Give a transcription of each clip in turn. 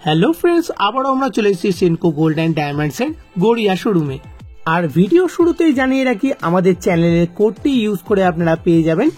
Hello friends, আবারও আমরা চলে এসেছি সেনকো গোল্ড অ্যান্ড ডায়মন্ডসের গড়িয়া শোরুমে। আর ভিডিও শুরুতেই জানিয়ে রাখি, আমাদের চ্যানেলের কোডটি ইউজ করে আপনারা পেয়ে যাবেন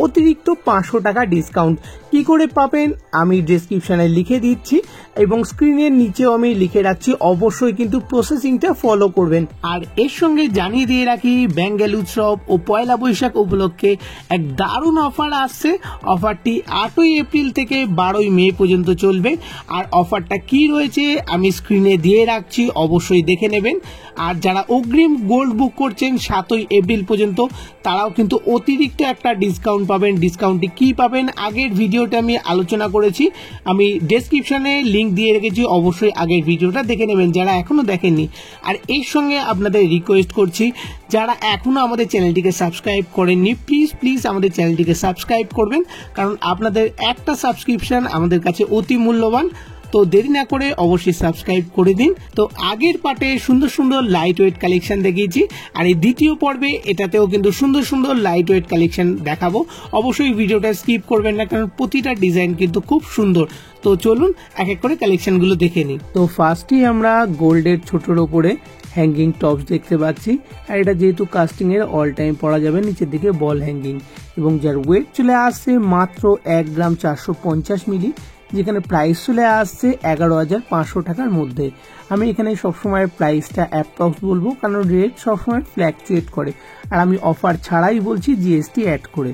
অতিরিক্ত 500 টাকা ডিসকাউন্ট। কি করে পাবেন আমি ডেসক্রিপশনে লিখে দিচ্ছি এবং স্ক্রিনের নিচেও আমি লিখে রাখছি, অবশ্যই কিন্তু প্রসেসিংটা ফলো করবেন। আর এর সঙ্গে জানিয়ে দিয়ে রাখি, বেঙ্গল উৎসব ও পয়লা বৈশাখ উপলক্ষে এক দারুণ অফার আসছে। অফারটি 8ই এপ্রিল থেকে 12ই মে পর্যন্ত চলবে। আর অফারটা কি রয়েছে আমি স্ক্রিনে দিয়ে রাখছি, অবশ্যই দেখে নেবেন। আর যারা অগ্রিম গোল্ড বুক করছেন 7ই এপ্রিল পর্যন্ত, তারাও কিন্তু অতিরিক্ত একটা ডিসকাউন্ট পাবেন। ডিসকাউন্টটি কি পাবেন আগের ভিডিওতে আমি আলোচনা করেছি, আমি ডেসক্রিপশনে লিংক দিয়ে রেখেছি, অবশ্যই আগের ভিডিওটা দেখে নেবেন যারা এখনো দেখেননি। আর এর সঙ্গে আপনাদের রিকোয়েস্ট করছি, যারা এখনো আমাদের চ্যানেলটিকে সাবস্ক্রাইব করেননি, প্লিজ আমাদের চ্যানেলটিকে সাবস্ক্রাইব করবেন, কারণ আপনাদের একটা সাবস্ক্রিপশন আমাদের কাছে অতি মূল্যবান। তো দেরি না করে অবশ্যই সাবস্ক্রাইব করে দিন। তো আগের পার্টে সুন্দর সুন্দর লাইট ওয়েট কালেকশন দেখিয়েছি, আর এই দ্বিতীয় পর্বে এটাতেও কিন্তু সুন্দর সুন্দর লাইট ওয়েট কালেকশন দেখাবো। অবশ্যই ভিডিওটা স্কিপ করবেন না, কারণ প্রতিটা ডিজাইন কিন্তু খুব সুন্দর। তো চলুন এক এক করে কালেকশনগুলো দেখে নিই। তো ফার্স্টই আমরা গোল্ডের ছোটোর ওপরে হ্যাঙ্গিং টপস দেখতে পাচ্ছি। আর এটা যেহেতু কাস্টিং এর অল টাইম পরা যাবে, নিচের দিকে বল হ্যাঙ্গিং, এবং যার ওয়েট চলে আসছে মাত্র 1 গ্রাম 450 মিলি, যেখানে প্রাইস চলে আসছে 11,500 টাকার মধ্যে। আমি এখানে সবসময় প্রাইসটা অ্যাপ্রক্স বলবো, কারণ রেট সবসময় ফ্ল্যাকচুয়েট করে, আর আমি অফার ছাড়াই বলছি জিএসটি অ্যাড করে।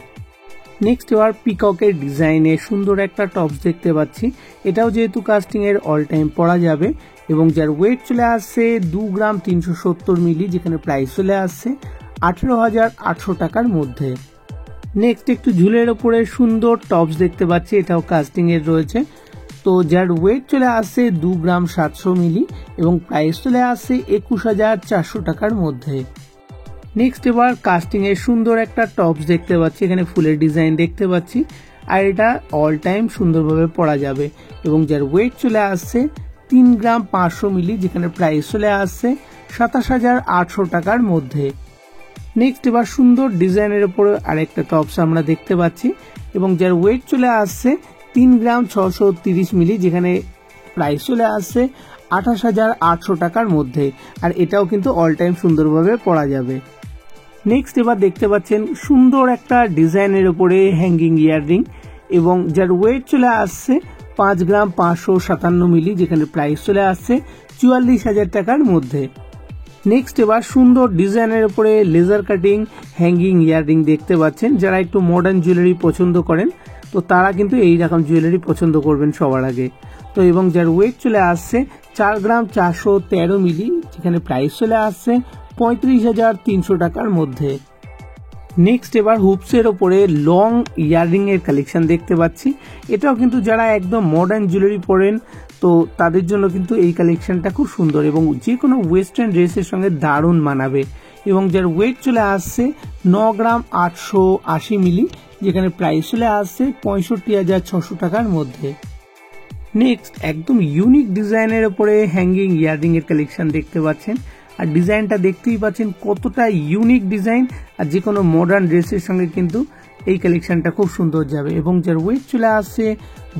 নেক্সট এবার পিককের ডিজাইনে সুন্দর একটা টপস দেখতে পাচ্ছি। এটাও যেহেতু কাস্টিং এর অল টাইম পরা যাবে, এবং যার ওয়েট চলে আসছে 2 গ্রাম 370 মিলি, যেখানে প্রাইস চলে আসছে 18,800 টাকার মধ্যে। নেক্সট একটু ঝুলের ওপরে সুন্দর টপস দেখতে পাচ্ছি, এটাও কাস্টিং এর রয়েছে। তো যার ওয়েট চলে আসছে 2 গ্রাম 700 মিলি, এবং প্রাইস চলে আসছে 21,400 টাকার মধ্যে। নেক্সট এবার কাস্টিং এর সুন্দর একটা টপস দেখতে পাচ্ছি, এখানে ফুলের ডিজাইন দেখতে পাচ্ছি, আর এটা অল টাইম সুন্দরভাবে পরা যাবে, এবং যার ওয়েট চলে আসছে 3 গ্রাম 500 মিলি, যেখানে প্রাইস চলে আসছে 27,800 টাকার মধ্যে। নেক্সট এবার সুন্দর ডিজাইনের উপরে আরেকটা টপস আমরা দেখতে পাচ্ছি, এবং যার ওয়েট চলে আসছে 3 গ্রাম 630 মিলি, যেখানে প্রাইস চলে আসছে 28,800 টাকার মধ্যে। আর এটাও কিন্তু অল টাইম সুন্দরভাবে পরা যাবে। নেক্সট এবার দেখতে পাচ্ছেন সুন্দর একটা ডিজাইনের উপরে হ্যাঙ্গিং ইয়াররিং, এবং যার ওয়েট চলে আসছে 5 গ্রাম 557 মিলি, যেখানে প্রাইস চলে আসছে 44,000 টাকার মধ্যে। নেক্সট এবার সুন্দর ডিজাইনের উপরে লেজার কাটিং হ্যাঙ্গিং ইয়াররিং দেখতে পাচ্ছেন। যারা একটু মডার্ন জুয়েলারি পছন্দ করেন, তো তারা কিন্তু এই রকম জুয়েলারি পছন্দ করবেন সবার আগে। তো এবং যার ওয়েট চলে আসছে 4 গ্রাম 413 মিলি, যেখানে প্রাইস চলে আসছে 35,300 টাকার মধ্যে। নেক্সট এবার হুপসের ওপরে লং ইয়াররিং এর কালেকশন দেখতে পাচ্ছি। এটাও কিন্তু যারা একদম মডার্ন জুয়েলারি পরেন, তো তাদের জন্য কিন্তু এই কালেকশনটা খুব সুন্দর, এবং যে কোনো ওয়েস্টার্ন ড্রেসের সঙ্গে দারুণ মানাবে। এবং যার ওয়েট চলে আসছে 9 গ্রাম 880 মিলি, যেখানে প্রাইস চলে আসছে 65,600 টাকার মধ্যে। নেক্সট একদম ইউনিক ডিজাইনের উপরে হ্যাঙ্গিং ইয়াররিং এর কালেকশন দেখতে পাচ্ছেন, আর ডিজাইনটা দেখতেই পাচ্ছেন কতটা ইউনিক ডিজাইন, আর যে কোনো মডার্ন ড্রেসের সঙ্গে কিন্তু এই কালেকশনটা খুব সুন্দর যাবে। এবং যার ওয়েট চলে আসছে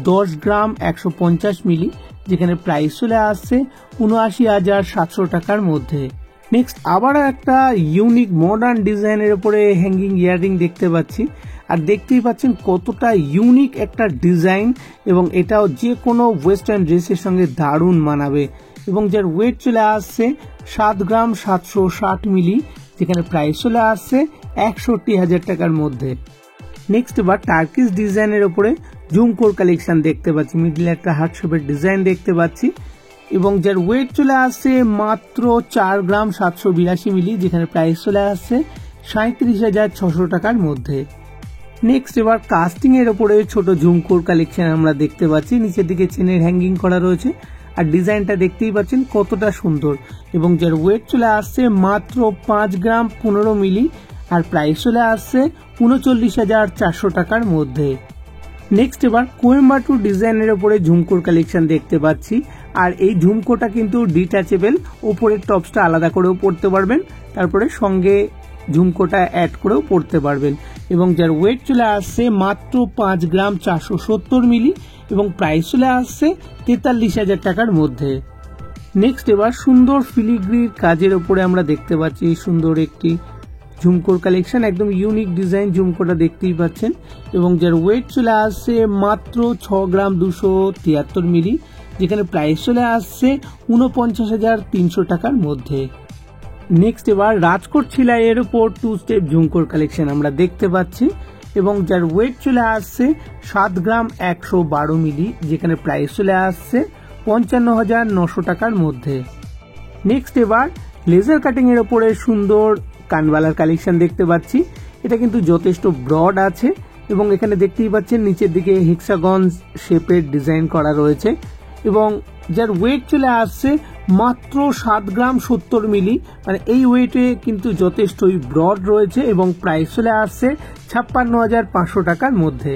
10 গ্রাম 150 মিলি, যেখানে প্রাইস চলে আসছে 79,700 টাকার মধ্যে। নেক্সট আবার একটা ইউনিক মডার্ন ডিজাইনের উপরে হ্যাঙ্গিং ইয়াররিং দেখতে পাচ্ছি, আর দেখতেই পাচ্ছেন কতটা ইউনিক একটা ডিজাইন, এবং এটাও যে কোনো ওয়েস্টার্ন ড্রেসের সঙ্গে দারুণ মানাবে। এবং যার ওয়েট চলে আসছে 7 গ্রাম 760 মিলি, যেখানে প্রাইস চলে আসছে 61,000 টাকার মধ্যে। নেক্সট এবার টার্কিশ ডিজাইনের উপরে ঝুমকোর কালেকশন দেখতে পাচ্ছি, মিডলে একটা হার্ট শেপের ডিজাইন দেখতে পাচ্ছি, এবং যার ওয়েট চলে আসছে মাত্র 4 গ্রাম 782 মিলি, যেখানে প্রাইস চলে আসছে 37,600 টাকার মধ্যে। নেক্সট এবার কাস্টিং এর উপরে ছোট ঝুমকোর কালেকশন আমরা দেখতে পাচ্ছি, নিচের দিকে চেনের হ্যাঙ্গিং করা রয়েছে, আর ডিজাইনটা দেখতেই পাচ্ছেন কতটা সুন্দর, এবং যার ওয়েট চলে আসছে মাত্র 5 গ্রাম 15 মিলি, আর প্রাইস চলে আসছে 39,400 টাকার মধ্যে। নেক্সট এবার কোয়েম্বাটুর ডিজাইনের উপরে ঝুমকোর কালেকশন দেখতে পাচ্ছি, আর এই ঝুমকোটা কিন্তু ডিটাচেবল, উপরের টপসটা আলাদা করেও পরতে পারবেন, তারপরে সঙ্গে ঝুমকোটা অ্যাড করেও পরতে পারবেন এবং যার ওয়েট চলে আসছে মাত্র 5 গ্রাম 470 মিলি এবং প্রাইস চলে আসছে 43,000 টাকার মধ্যে। নেক্সট এবার সুন্দর ফিলিগ্রির কাজের ওপরে আমরা দেখতে পাচ্ছি সুন্দর একটি ঝুমকোর কালেকশন, একদম ইউনিক ডিজাইন ঝুমকোটা দেখতেই পাচ্ছেন এবং যার ওয়েট চলে আসছে মাত্র 6 গ্রাম 273 মিলি, যেখানে প্রাইস চলে আসছে 49,300 টাকার মধ্যে। নেক্সট এবার রাজকোট সেলাইয়ের উপর 2 স্টেপ ঝুমকোর কালেকশন আমরা দেখতে পাচ্ছি এবং যার ওয়েট চলে আসছে 7 গ্রাম 112 মিলি, যেখানে প্রাইস চলে আসছে 55,900 টাকার মধ্যে। নেক্সট এবার লেজার কাটিং এর উপরে সুন্দর কানবালার কালেকশন দেখতে পাচ্ছি। এটা কিন্তু যথেষ্ট ব্রড আছে এবং এখানে দেখতেই পাচ্ছেন নিচের দিকে হেক্সাগন শেপের ডিজাইন করা রয়েছে এবং যার ওয়েট চলে আসছে মাত্র 7 গ্রাম 70 মিলি, মানে এই ওয়েটে কিন্তু যথেষ্টই ব্রড রয়েছে এবং প্রাইস চলে আসছে 56,500 টাকার মধ্যে।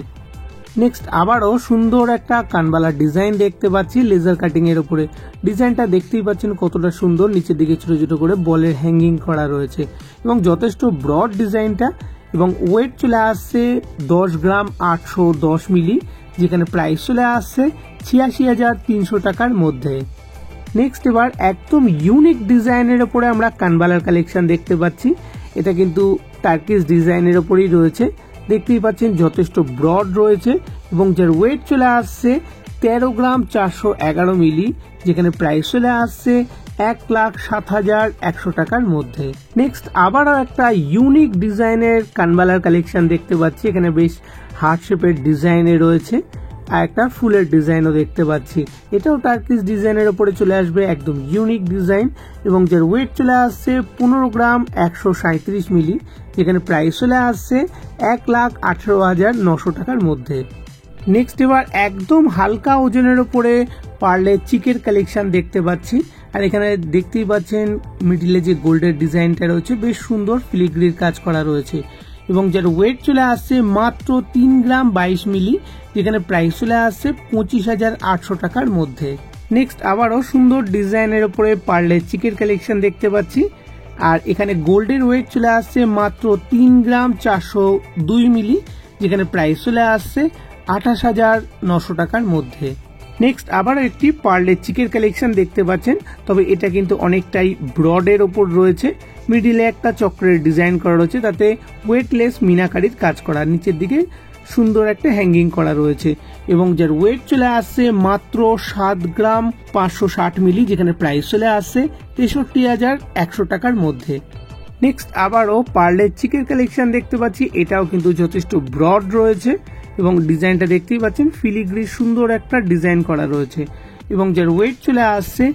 নেক্সট আবারও সুন্দর একটা কানবালার ডিজাইন দেখতে পাচ্ছি লেজার কাটিং এর উপরে। ডিজাইনটা দেখতেই পাচ্ছেন কতটা সুন্দর, নিচের দিকে ছোট ছোট করে বলের হ্যাঙ্গিং করা রয়েছে এবং যথেষ্ট ব্রড ডিজাইনটা এবং ওয়েট চলে আসছে 10 গ্রাম 810 মিলি, যেখানে প্রাইস চলে আসছে 86,300 টাকার মধ্যে। নেক্সট এবার একদম ইউনিক ডিজাইনের উপরে আমরা কানবালার কালেকশন দেখতে পাচ্ছি। এটা কিন্তু টার্কিশ ডিজাইনের উপরেই রয়েছে, দেখতেই পাচ্ছেন যথেষ্ট ব্রড রয়েছে এবং যার ওয়েট চলে আসছে 13 গ্রাম 411 মিলি, যেখানে প্রাইস চলে আসছে 1,07,100 টাকার মধ্যে। নেক্সট আবারও একটা ইউনিক ডিজাইনের কানবালার কালেকশন দেখতে পাচ্ছি। এখানে বেশ হার্ট শেপের ডিজাইনে রয়েছে আর একটা ফুলের ডিজাইনও দেখতে পাচ্ছি। এটাও টার্কিশ ডিজাইনের উপরে চলে আসবে, একদম ইউনিক ডিজাইন এবং যার ওয়েট চলে আসছে 15 গ্রাম 137 মিলি, যেখানে প্রাইস চলে আসছে 1,18,900 টাকার মধ্যে। নেক্সট এবার একদম হালকা ওজনের উপরে পার্লে চিকের কালেকশন দেখতে পাচ্ছি আর এখানে দেখতেই পাচ্ছেন মিডিলে যে গোল্ডের ডিজাইনটা রয়েছে বেশ সুন্দর ফিলিগ্রির কাজ করা রয়েছে এবং যার ওয়েট চলে আসছে মাত্র 3 গ্রাম 22 মিলি, যেখানে প্রাইস চলে আসছে 25,800 টাকার মধ্যে। নেক্সট আবারও সুন্দর ডিজাইনের উপরে পার্লে চিকের কালেকশন দেখতে পাচ্ছি আর এখানে গোল্ডের ওয়েট চলে আসছে মাত্র 3 গ্রাম 402 মিলি, যেখানে প্রাইস চলে আসছে 28,900 টাকার মধ্যে। নেক্সট আবারও একটি পার্লে চিকের কালেকশন দেখতে পাচ্ছেন, তবে এটা কিন্তু অনেকটাই ব্রডের ওপর রয়েছে। মিডিলে একটা চক্রের ডিজাইন করা রয়েছে, তাতে ওয়েটলেস মিনাকারির কাজ করা, নিচের দিকে সুন্দর একটা হ্যাঙ্গিং করা রয়েছে এবং যার ওয়েট চলে আসছে মাত্র 7 গ্রাম 560 মিলি, যেখানে প্রাইস চলে আসছে 63,100 টাকার মধ্যে। নেক্সট আবারও পার্লের চিকের কালেকশন দেখতে পাচ্ছি, এটাও কিন্তু যথেষ্ট ব্রড রয়েছে এবং ডিজাইনটা দেখতেই পাচ্ছেন ফিলিগ্রির সুন্দর একটা ডিজাইন করা রয়েছে এবং যার ওয়েট চলে আসছে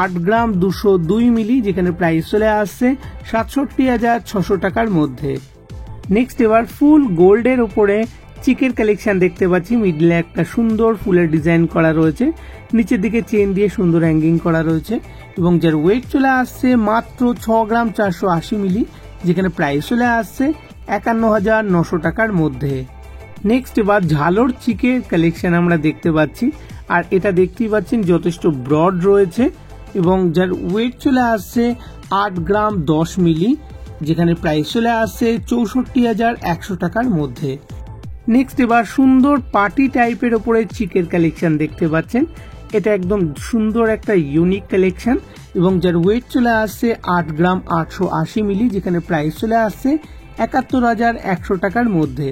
8 গ্রাম 202 মিলি, যেখানে প্রাইস চলে আসছে 67,600 টাকার মধ্যে। নেক্সট এবার ফুল গোল্ডের উপরে চিকের কালেকশন দেখতে পাচ্ছি। মিডলে একটা সুন্দর ফুলের ডিজাইন করা রয়েছে, নিচের দিকে চেন দিয়ে সুন্দর হ্যাঙ্গিং করা রয়েছে এবং যার ওয়েট চলে আসছে মাত্র 6 গ্রাম 480 মিলি, যেখানে প্রাইস চলে আসছে 51,900 টাকার মধ্যে। নেক্সট এবার ঝালর চিকের কালেকশন আমরা দেখতে পাচ্ছি আর এটা দেখতেই পাচ্ছেন যথেষ্ট ব্রড রয়েছে এবং যার ওয়েট চলে আসছে 8 গ্রাম 10 মিলি, যেখানে প্রাইস চলে আসছে 64,100 টাকার মধ্যে। নেক্সট এবার সুন্দর পার্টি টাইপের উপরে চিকের কালেকশন দেখতে পাচ্ছেন। এটা একদম সুন্দর একটা ইউনিক কালেকশন এবং যার ওয়েট চলে আসছে 8 গ্রাম 880 মিলি, যেখানে প্রাইস চলে আসছে 71,100 টাকার মধ্যে।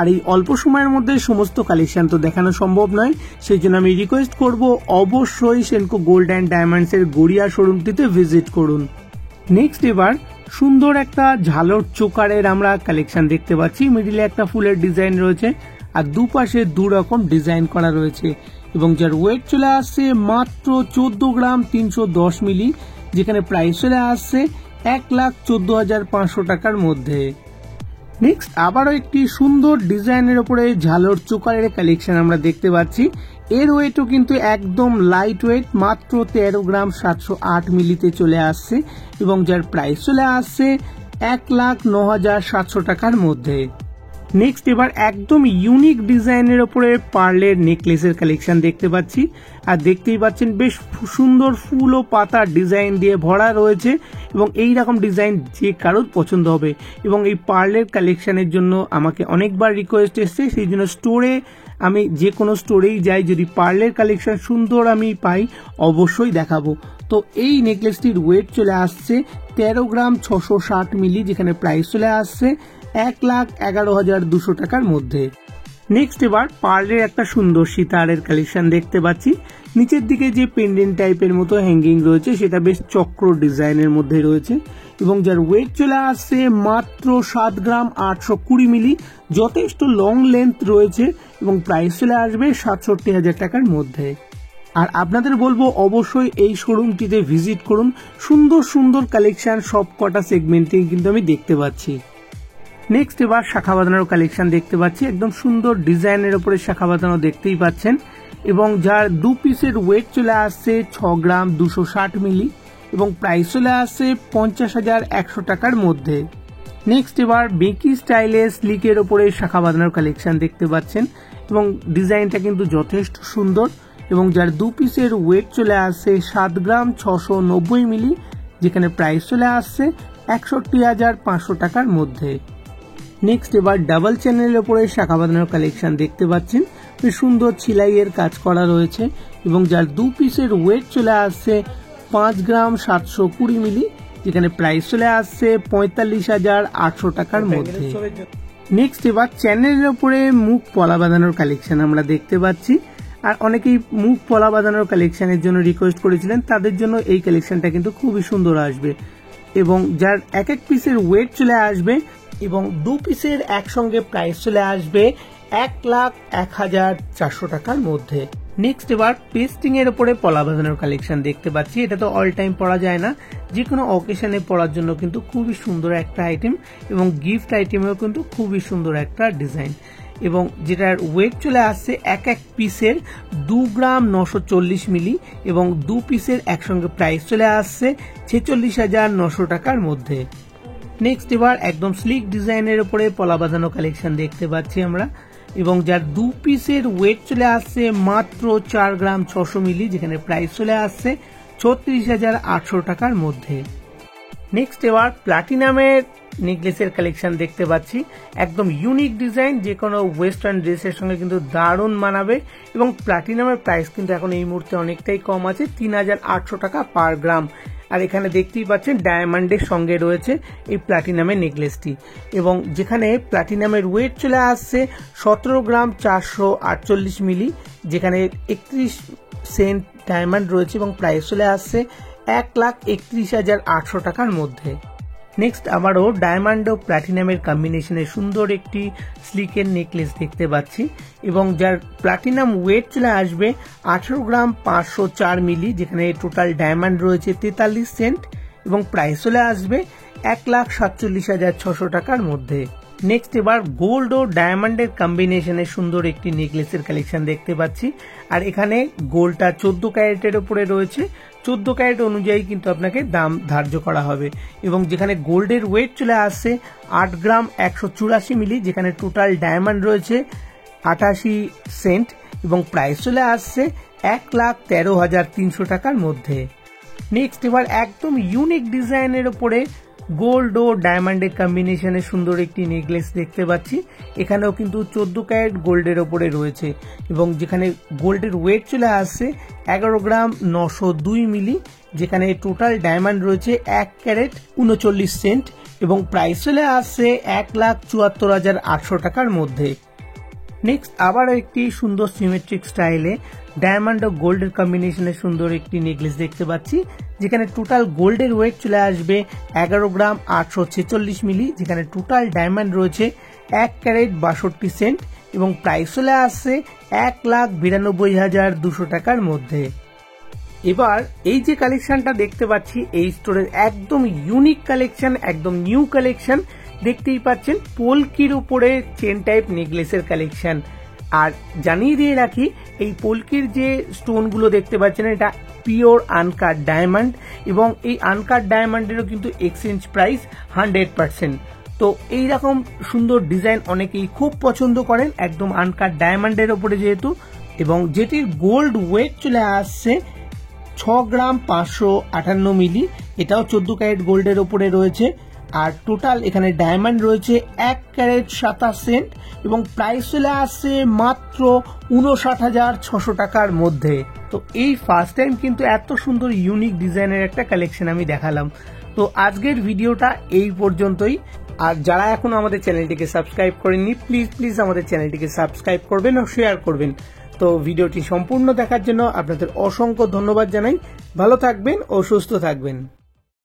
আর এই অল্প সময়ের মধ্যে সমস্ত কালেকশন তো দেখানো সম্ভব নয়, সেই জন্য আমি রিকোয়েস্ট করব অবশ্যই সেনকো গোল্ড অ্যান্ড ডায়মন্ডস এর গড়িয়া শোরুমটিতে ভিজিট করুন। নেক্সট এবার সুন্দর একটা ঝালর চোকারের আমরা কালেকশন দেখতে পাচ্ছি। মিডিলে একটা ফুলের ডিজাইন রয়েছে আর দুপাশে 2 রকম ডিজাইন করা রয়েছে এবং যার ওয়েট চলে আসছে মাত্র 14 গ্রাম 310 মিলি, যেখানে প্রাইস চলে আসছে 1,14,500 টাকার মধ্যে। নেক্সট আবারও একটি সুন্দর ডিজাইনের উপরে ঝালর চোকারের কালেকশন আমরা দেখতে পাচ্ছি। এর ওয়েটও কিন্তু একদম লাইট ওয়েট, মাত্র 13 গ্রাম 708 মিলিতে চলে আসছে এবং যার প্রাইস চলে আসছে 1,09,700 টাকার মধ্যে। নেক্সট এবার একদম ইউনিক ডিজাইনের ওপরে পার্লের নেকলেসের কালেকশন দেখতে পাচ্ছি। আর দেখতেই পাচ্ছেন বেশ সুন্দর ফুল ও পাতার ডিজাইন দিয়ে ভরা রয়েছে এবং এই রকম ডিজাইন যে কারোর পছন্দ হবে। এবং এই পার্লের কালেকশনের জন্য আমাকে অনেকবার রিকোয়েস্ট এসছে, সেই জন্য স্টোরে আমি যে কোনো স্টোরেই যাই, যদি পার্লের কালেকশন সুন্দর আমি পাই অবশ্যই দেখাবো। তো এই নেকলেসটির ওয়েট চলে আসছে 13 গ্রাম 660 মিলি, যেখানে প্রাইস চলে আসছে 1,11,200 টাকার মধ্যে। নেক্সট এবার পার্লের একটা সুন্দর সিতারের কালেকশন দেখতে পাচ্ছি। নিচের দিকে যে পেন্ডেন্ট টাইপের মতো হ্যাঙ্গিং রয়েছে সেটা বেশ চক্র ডিজাইনের মধ্যে রয়েছে এবং যার ওয়েট চলে আসছে মাত্র 7 গ্রাম 820 মিলি, যথেষ্ট লং লেন্থ রয়েছে এবং প্রাইস চলে আসবে 67,000 টাকার মধ্যে। আর আপনাদের বলবো অবশ্যই এই শোরুমটিতে ভিজিট করুন, সুন্দর সুন্দর কালেকশন সব কটা সেগমেন্টে কিন্তু আমি দেখতে পাচ্ছি। নেক্সট এবার শাখা বাঁধানোর কালেকশন দেখতে পাচ্ছি, একদম সুন্দর ডিজাইনের উপরে শাখা বাঁধানো দেখতেই পাচ্ছেন এবং যার 2 পিসের ওয়েট চলে আসছে 6 গ্রাম 260 মিলি এবং প্রাইস চলে আসছে 50,100 টাকার মধ্যে। নেক্সট এবার বেকি স্টাইলে স্লিকের ওপরে শাখা বাঁধানোর কালেকশন দেখতে পাচ্ছেন এবং ডিজাইনটা কিন্তু যথেষ্ট সুন্দর এবং যার 2 পিসের ওয়েট চলে আসছে 7 গ্রাম 690 মিলি, যেখানে প্রাইস চলে আসছে 61,500 টাকার মধ্যে। নেক্সট এবার ডাবল চ্যানেলের উপরে শাখা বাঁধানোর কালেকশন দেখতে পাচ্ছেন, বেশ সুন্দর ছিলাইয়ের কাজ করা রয়েছে এবং যার 2 পিসের ওয়েট চলে আসছে 5 গ্রাম 720 মিলি, যেখানে প্রাইস চলে আসছে 45,800 টাকার মধ্যে। নেক্সট এবার চ্যানেলের উপরে মুখ পলা বাঁধানোর কালেকশন আমরা দেখতে পাচ্ছি। আর অনেকেই মুখ পলা বাঁধানোর কালেকশনের জন্য রিকোয়েস্ট করেছিলেন, তাদের জন্য এই কালেকশনটা কিন্তু খুবই সুন্দর আসবে এবং যার এক এক পিসের ওয়েট চলে আসবে এবং 2 পিসের একসঙ্গে প্রাইস চলে আসবে 1,01,400 টাকার মধ্যে। নেক্সট এবার পেস্টিং এর উপরে পলা বাঁধানোর কালেকশন দেখতে পাচ্ছি। এটা তো অল টাইম পরা যায় না, যে কোনো অকেশনে পরার জন্য কিন্তু খুবই সুন্দর একটা আইটেম এবং গিফট আইটেমেও কিন্তু খুবই সুন্দর একটা ডিজাইন এবং যেটার ওয়েট চলে আসছে এক এক পিসের 2 গ্রাম 940 মিলি এবং 2 পিসের একসঙ্গে প্রাইস চলে আসছে 46,900 টাকার মধ্যে। নেক্সট এবার একদম স্লিক ডিজাইনের উপরে পলা বাঁধানো কালেকশন দেখতে পাচ্ছি আমরা এবং যার 2 পিসের ওয়েট চলে আসছে মাত্র 4 গ্রাম 600 মিলি, যেখানে প্রাইস চলে আসছে 36,800 টাকার মধ্যে। নেক্সট এবার প্লাটিনামের নেকলেসের কালেকশন দেখতে পাচ্ছি, একদম ইউনিক ডিজাইন, যে কোনো ওয়েস্টার্ন ড্রেসের সঙ্গে কিন্তু দারুণ মানাবে এবং প্লাটিনামের প্রাইস কিন্তু এখন এই মুহূর্তে অনেকটাই কম আছে, 3,800 টাকা পার গ্রাম। আর এখানে দেখতেই পাচ্ছেন ডায়মন্ডের সঙ্গে রয়েছে এই প্লাটিনামের নেকলেসটি এবং যেখানে প্লাটিনামের ওয়েট চলে আসছে 17 গ্রাম 448 মিলি, যেখানে 31 সেন্ট ডায়মন্ড রয়েছে এবং প্রাইস চলে আসছে 1,31,800 টাকার মধ্যে। নেক্সট আবারও ডায়মন্ড ও প্লাটিনামের কম্বিনেশনে সুন্দর একটি স্লিকের নেকলেস দেখতে পাচ্ছি এবং যার প্লাটিনাম ওয়েট চলে আসবে 18 গ্রাম 504 মিলি, যেখানে টোটাল ডায়মন্ড রয়েছে 43 সেন্ট এবং প্রাইস চলে আসবে 1,47,600 টাকার মধ্যে। নেক্সট এবার গোল্ড ও ডায়মন্ডের কম্বিনেশনে সুন্দর একটি নেকলেসের কালেকশন দেখতে পাচ্ছি আর এখানে গোল্ডটা 14 ক্যারেটের উপরে রয়েছে, 14 ক্যারেট অনুযায়ী কিন্তু আপনাকে দাম ধার্য করা হবে এবং যেখানে গোল্ডের ওয়েট চলে আসছে 8 গ্রাম 184 মিলি, যেখানে টোটাল ডায়মন্ড রয়েছে 88 সেন্ট এবং প্রাইস চলে আসছে 1,13,300 টাকার মধ্যে। নেক্সট এবার একদম ইউনিক ডিজাইনের উপরে গোল্ড ও ডায়মন্ডের কম্বিনেশনে সুন্দর একটি নেকলেস দেখতে পাচ্ছি, এখানেও কিন্তু 14 ক্যারেট গোল্ডের ওপরে রয়েছে এবং যেখানে গোল্ডের ওয়েট চলে আসছে 11 গ্রাম 902 মিলি, যেখানে টোটাল ডায়মন্ড রয়েছে 1 ক্যারেট 39 সেন্ট এবং প্রাইস চলে আসছে 1,74,800 টাকার মধ্যে। নেক্সট আবারও একটি সুন্দর সিমেট্রিক স্টাইলে ডায়মন্ড ও গোল্ডের কম্বিনেশনে সুন্দর একটি নেকলেস দেখতে পাচ্ছি, যেখানে টোটাল গোল্ডের ওয়েট চলে আসবে 11 গ্রাম 846 মিলি, যেখানে টোটাল ডায়মন্ড রয়েছে 1 ক্যারেট 62 সেন্ট এবং প্রাইস চলে আসছে 1,92,200 টাকার মধ্যে। এবার এই যে কালেকশনটা দেখতে পাচ্ছি এই স্টোরের একদম ইউনিক কালেকশন, একদম নিউ কালেকশন, দেখতেই পাচ্ছেন পোলকির উপরে চেন টাইপ নেকলেসের কালেকশন। আর জানিয়ে দিয়ে রাখি এই পোলকির যে স্টোনগুলো দেখতে পাচ্ছেন এটা পিওর আনকাট ডায়মন্ড এবং এই আনকাট ডায়মন্ডেরও কিন্তু এক্সচেঞ্জ প্রাইস 100%। তো এইরকম সুন্দর ডিজাইন অনেকেই খুব পছন্দ করেন, একদম আনকাট ডায়মন্ডের ওপরে যেহেতু, এবং যেটির গোল্ড ওয়েট চলে আসছে 6 গ্রাম 558 মিলি। এটাও 14 ক্যারেট গোল্ডের ওপরে রয়েছে। আর টোটাল এখানে ডায়মন্ড রয়েছে 1 ক্যারেট 27 সেন্ট, এবং প্রাইস চলে আসছে মাত্র 59,600 টাকার মধ্যে। তো এই ফার্স্ট টাইম কিন্তু এত সুন্দর ইউনিক ডিজাইনের একটা কালেকশন আমি দেখালাম। তো আজকের ভিডিওটা এই পর্যন্তই। আর যারা এখনো আমাদের চ্যানেলটিকে সাবস্ক্রাইব করেননি, প্লিজ আমাদের চ্যানেলটিকে সাবস্ক্রাইব করবেন ও শেয়ার করবেন। তো ভিডিওটি সম্পূর্ণ দেখার জন্য আপনাদের অসংখ্য ধন্যবাদ জানাই। ভালো থাকবেন ও সুস্থ থাকবেন।